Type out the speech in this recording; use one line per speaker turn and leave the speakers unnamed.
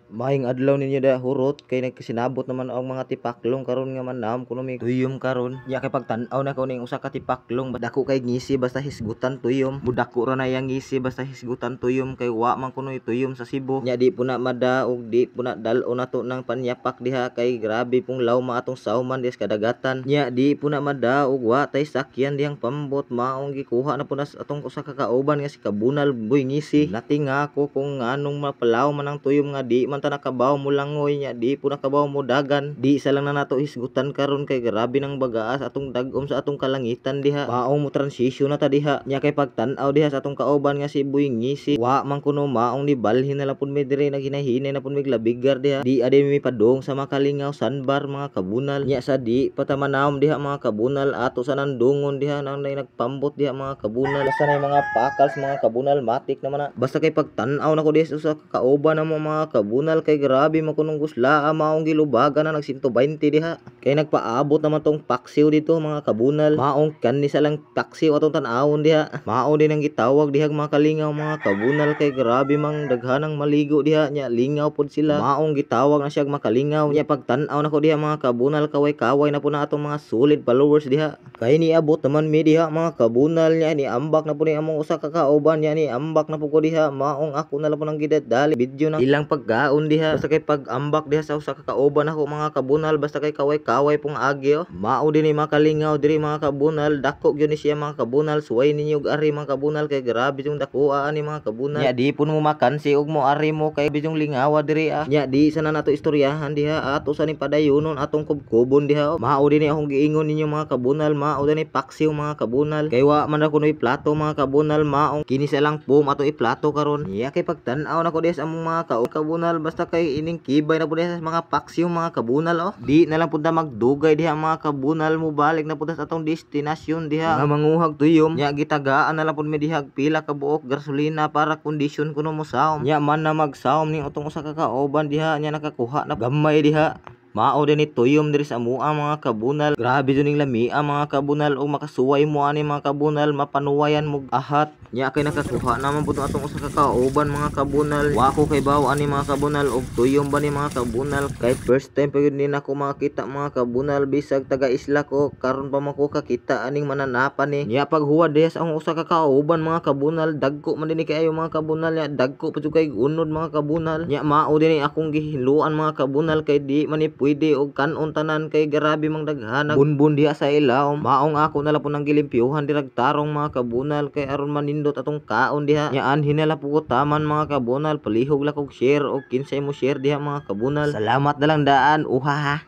Maing adlaw ninyo da hurot kay nagkasinabot naman ang mga tipaklong karon nga manam kuno mi tuyom karon. Ya kay pagtan-aw na ko ning usa ka tipaklong dako kay ngisi basta hisgutan tuyom. Mudako ra na yang ngisi basta hisgutan tuyom kay wa man kuno tuyom sa Cebu. Nya di po na madaog di po na dal-o nato nang panyapak diha kay grabe pong lawma atong sauman dis kadagatan. Nya di po na madaog wa tay sakyan dihang pambot maong gikuha na po nas atong usa ka kauban nga si Kabunal boy ngisi. Natinga ko kung anong mapalaw man ang tuyom nga di man ta nakabaw mo langoy nya di po nakabaw mo dagan di sa lang na nato hisgutan karon kay grabe nang bagaas atong dagom sa atong kalangitan diha maong mo transition na ta diha nya kay pagtan-aw diha sa atong kauban nga si Boy ngisi wa man kuno maong ni balhin na lang pud mi dire naghinay-hinay na pud mi labigar diha di ade mi padong sa makalingaw sandbar mga kabunal nya sa di patamanawom diha mga kabunal ato sa nandungon diha nang nagpambot diha mga kabunal sa nay mga pakals mga kabunal matik naman na basta kay pagtan-aw nako diha sa kauban na mga kabunal kay grabe makunong gusla maong gilubagan na nag 120 diha kay nagpaabot naman tong paksiw dito mga kabunal maong kanisa lang paksiw atong tan-awon diha mao din ang gitawag diha mga kalingaw mga kabunal kay grabe mang daghanang maligo diha nya lingaw pod sila maong gitawag na siya makalingaw nya pagtan-aw nako diha mga kabunal kaway-kaway na po na atong mga solid followers diha kay niabot naman mi diha mga kabunal nya ni ambak na po ni among usa ka kauban nya ni ambak na po ko diha maong ako na lang po nang gidadali video na ilang paggaon diha basta kay pag-ambak diha sa usa ka kauban ako mga kabunal basta kay kaway-kaway pong agyo mao din ni makalingaw diri mga kabunal dako gyud ni siya mga kabunal suway ninyo og ari mga kabunal kay grabe yung dakuha ani mga kabunal nya di pun mo makansi og mo ari mo kay bidyong lingawa diri nya di sana nato istoryahan diha ato sa ni padayonon atong kubkubon diha mao din ni akong giingon ninyo mga kabunal mao din ni paksiw mga kabunal kay wa man ako noy plato mga kabunal maong kini sa lang pum ato iplato karon nya kay pagtan-aw nako diha sa among mga kabunal basta kay ining kibay na pud sa mga paksiw mga kabunal di na lang pud na magdugay diha mga kabunal mo balik na pud sa atong destinasyon diha nga manguhag tuyom nya gitagaan na lang pud mi diha pila ka buok gasolina para kondisyon kuno mo saom nya man na magsaom ning utong usa ka kauban diha nya nakakuha na gamay diha mao din ni tuyom diri sa amoa mga kabunal grabe jud ning lamia mga kabunal o makasuway mo ani mga kabunal mapanuwayan mo ahat nya kay nakakuha naman pud atong usa ka kauban mga kabunal wa ko kay baw ani mga kabunal og tuyom ba ni mga kabunal kay first time pa gyud ni nako makita mga kabunal bisag taga isla ko karon pa mako kakita aning mananapan ni nya paghuwad diha sa usa ka kauban mga kabunal dagko man dinhi kayo mga kabunal nya dagko pud kay unod mga kabunal nya mao dinhi akong gihiluan mga kabunal kay di man ni pwede og kanon tanan kay grabe mang daghanag bunbun diha sa ilaw maong ako na lang po nang gilimpyuhan dirag tarong mga kabunal kay aron manindot atong kaon diha nya anhin na lang po taman mga kabunal palihog lang kog share og kinsay mo share diha mga kabunal salamat na lang daan uhaha.